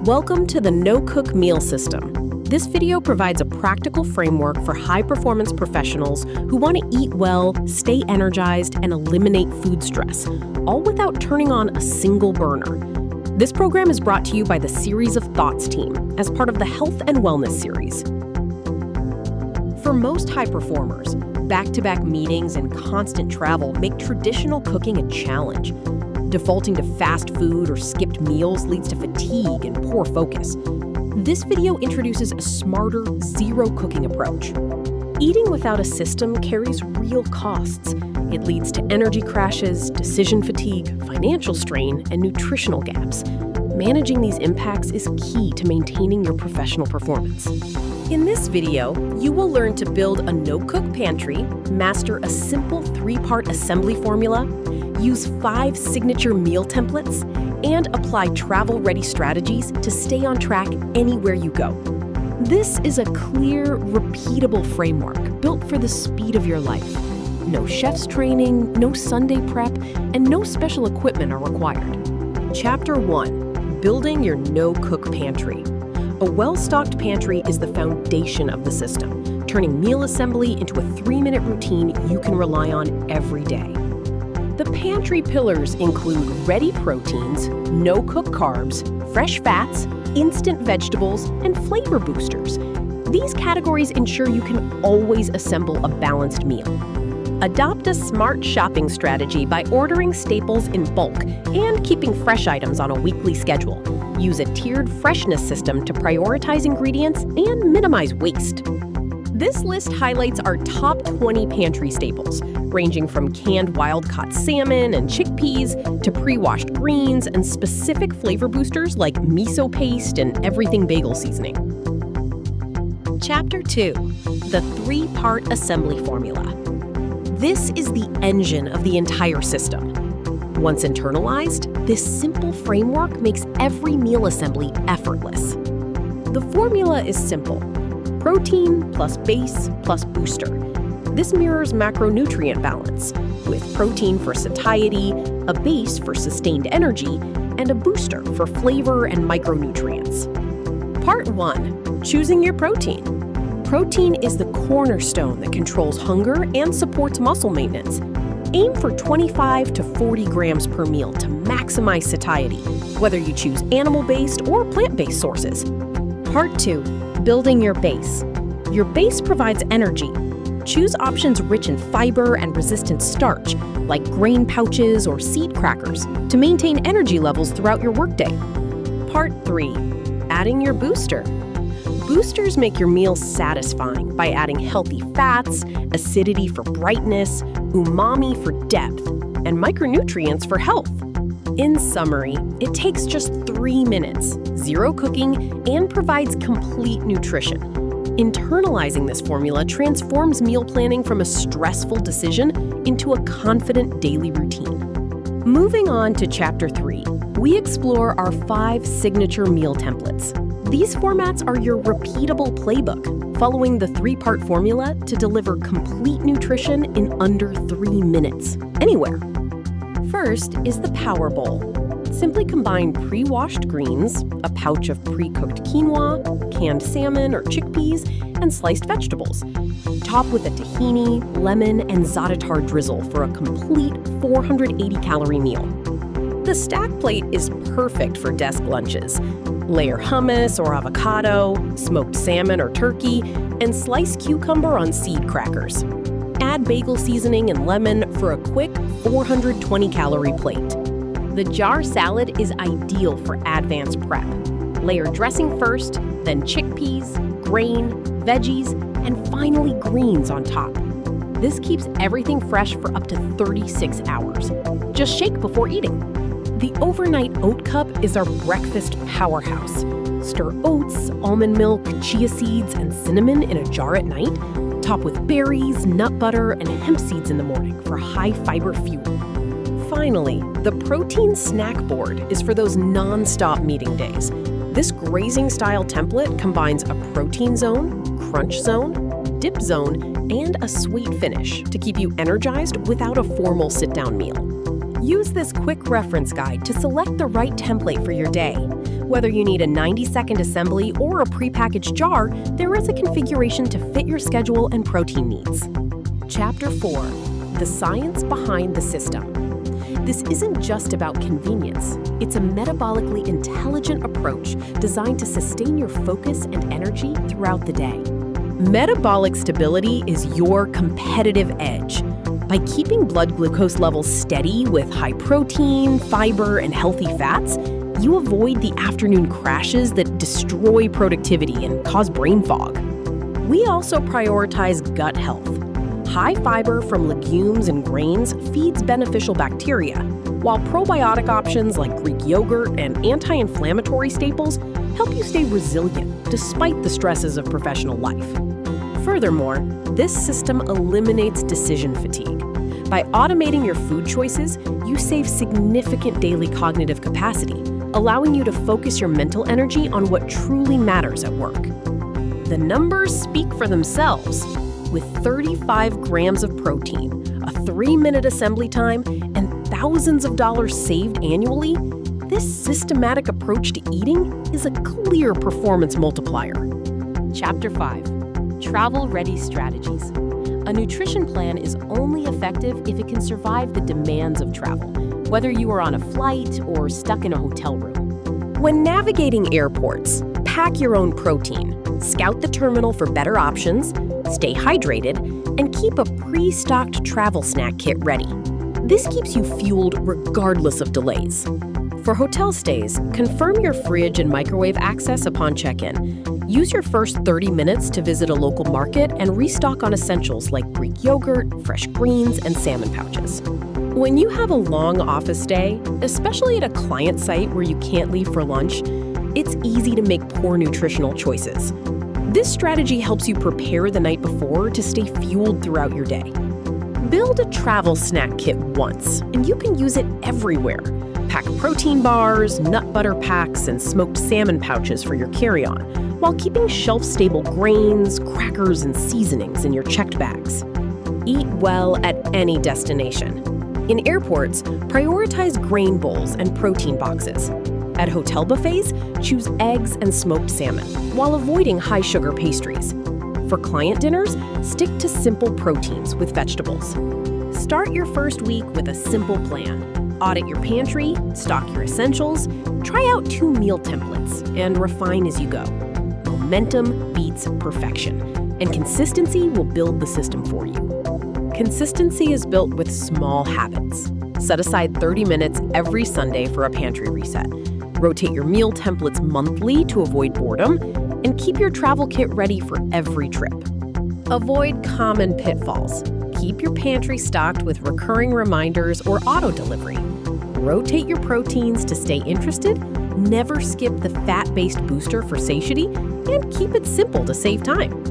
Welcome to the No-Cook Meal System. This video provides a practical framework for high-performance professionals who want to eat well, stay energized, and eliminate food stress, all without turning on a single burner. This program is brought to you by the Series of Thoughts team as part of the Health and Wellness series. For most high performers, back-to-back meetings and constant travel make traditional cooking a challenge. Defaulting to fast food or skipped meals leads to fatigue and poor focus. This video introduces a smarter, zero-cooking approach. Eating without a system carries real costs. It leads to energy crashes, decision fatigue, financial strain, and nutritional gaps. Managing these impacts is key to maintaining your professional performance. In this video, you will learn to build a no-cook pantry, master a simple 3-part assembly formula, use 5 signature meal templates, and apply travel-ready strategies to stay on track anywhere you go. This is a clear, repeatable framework built for the speed of your life. No chef's training, no Sunday prep, and no special equipment are required. Chapter 1. Building your no-cook pantry. A well-stocked pantry is the foundation of the system, turning meal assembly into a 3-minute routine you can rely on every day. The pantry pillars include ready proteins, no-cook carbs, fresh fats, instant vegetables, and flavor boosters. These categories ensure you can always assemble a balanced meal. Adopt a smart shopping strategy by ordering staples in bulk and keeping fresh items on a weekly schedule. Use a tiered freshness system to prioritize ingredients and minimize waste. This list highlights our top 20 pantry staples, ranging from canned wild-caught salmon and chickpeas to pre-washed greens and specific flavor boosters like miso paste and everything bagel seasoning. Chapter 2. The 3-part assembly formula. This is the engine of the entire system. Once internalized, this simple framework makes every meal assembly effortless. The formula is simple. Protein plus base plus booster. This mirrors macronutrient balance, with protein for satiety, a base for sustained energy, and a booster for flavor and micronutrients. Part 1. Choosing your protein. Protein is the cornerstone that controls hunger and supports muscle maintenance. Aim for 25 to 40 grams per meal to maximize satiety, whether you choose animal-based or plant-based sources. Part 2. Building your base. Your base provides energy. Choose options rich in fiber and resistant starch, like grain pouches or seed crackers, to maintain energy levels throughout your workday. Part 3. Adding your booster. Boosters make your meals satisfying by adding healthy fats, acidity for brightness, umami for depth, and micronutrients for health. In summary, it takes just 3 minutes, zero cooking, and provides complete nutrition. Internalizing this formula transforms meal planning from a stressful decision into a confident daily routine. Moving on to Chapter 3, we explore our 5 signature meal templates. These formats are your repeatable playbook, following the 3-part formula to deliver complete nutrition in under 3 minutes, anywhere. First is the Power Bowl. Simply combine pre-washed greens, a pouch of pre-cooked quinoa, canned salmon or chickpeas, and sliced vegetables. Top with a tahini, lemon, and za'atar drizzle for a complete 480-calorie meal. The stack plate is perfect for desk lunches. Layer hummus or avocado, smoked salmon or turkey, and slice cucumber on seed crackers. Add bagel seasoning and lemon for a quick 420-calorie plate. The jar salad is ideal for advanced prep. Layer dressing first, then chickpeas, grain, veggies, and finally greens on top. This keeps everything fresh for up to 36 hours. Just shake before eating. The overnight oat cup is our breakfast powerhouse. Stir oats, almond milk, chia seeds, and cinnamon in a jar at night. Top with berries, nut butter, and hemp seeds in the morning for high-fiber fuel. Finally, the protein snack board is for those non-stop meeting days. This grazing-style template combines a protein zone, crunch zone, dip zone, and a sweet finish to keep you energized without a formal sit-down meal. Use this quick reference guide to select the right template for your day. Whether you need a 90-second assembly or a prepackaged jar, there is a configuration to fit your schedule and protein needs. Chapter 4: The Science Behind the System. This isn't just about convenience. It's a metabolically intelligent approach designed to sustain your focus and energy throughout the day. Metabolic stability is your competitive edge. By keeping blood glucose levels steady with high protein, fiber, and healthy fats, you avoid the afternoon crashes that destroy productivity and cause brain fog. We also prioritize gut health. High fiber from legumes and grains feeds beneficial bacteria, while probiotic options like Greek yogurt and anti-inflammatory staples help you stay resilient despite the stresses of professional life. Furthermore, this system eliminates decision fatigue. By automating your food choices, you save significant daily cognitive capacity, allowing you to focus your mental energy on what truly matters at work. The numbers speak for themselves. With 35 grams of protein, a 3-minute assembly time, and thousands of dollars saved annually, this systematic approach to eating is a clear performance multiplier. Chapter 5: Travel-Ready Strategies. A nutrition plan is only effective if it can survive the demands of travel, whether you are on a flight or stuck in a hotel room. When navigating airports, pack your own protein, scout the terminal for better options, stay hydrated, and keep a pre-stocked travel snack kit ready. This keeps you fueled regardless of delays. For hotel stays, confirm your fridge and microwave access upon check-in. Use your first 30 minutes to visit a local market and restock on essentials like Greek yogurt, fresh greens, and salmon pouches. When you have a long office day, especially at a client site where you can't leave for lunch, it's easy to make poor nutritional choices. This strategy helps you prepare the night before to stay fueled throughout your day. Build a travel snack kit once, and you can use it everywhere. Pack protein bars, nut butter packs, and smoked salmon pouches for your carry-on, while keeping shelf-stable grains, crackers, and seasonings in your checked bags. Eat well at any destination. In airports, prioritize grain bowls and protein boxes. At hotel buffets, choose eggs and smoked salmon, while avoiding high-sugar pastries. For client dinners, stick to simple proteins with vegetables. Start your first week with a simple plan. Audit your pantry, stock your essentials, try out 2 meal templates, and refine as you go. Momentum beats perfection, and consistency will build the system for you. Consistency is built with small habits. Set aside 30 minutes every Sunday for a pantry reset. Rotate your meal templates monthly to avoid boredom, and keep your travel kit ready for every trip. Avoid common pitfalls. Keep your pantry stocked with recurring reminders or auto delivery. Rotate your proteins to stay interested, never skip the fat-based booster for satiety, and keep it simple to save time.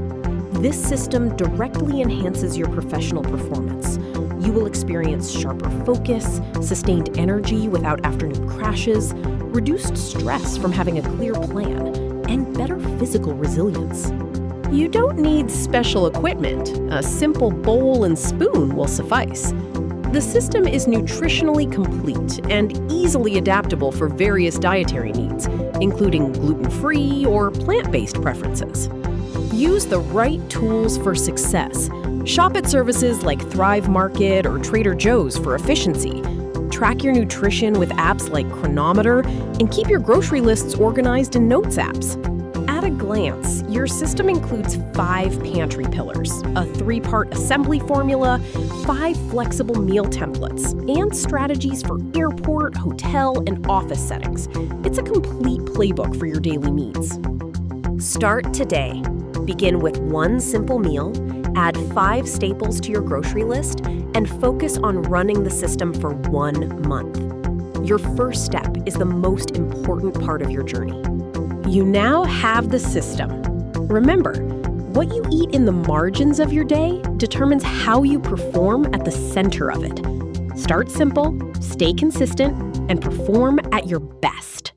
This system directly enhances your professional performance. You will experience sharper focus, sustained energy without afternoon crashes, reduced stress from having a clear plan, and better physical resilience. You don't need special equipment. A simple bowl and spoon will suffice. The system is nutritionally complete and easily adaptable for various dietary needs, including gluten-free or plant-based preferences. Use the right tools for success. Shop at services like Thrive Market or Trader Joe's for efficiency. Track your nutrition with apps like Chronometer, and keep your grocery lists organized in Notes apps. At a glance, your system includes 5 pantry pillars, a 3-part assembly formula, 5 flexible meal templates, and strategies for airport, hotel, and office settings. It's a complete playbook for your daily needs. Start today. Begin with 1 simple meal, add 5 staples to your grocery list, and focus on running the system for 1 month. Your first step is the most important part of your journey. You now have the system. Remember, what you eat in the margins of your day determines how you perform at the center of it. Start simple, stay consistent, and perform at your best.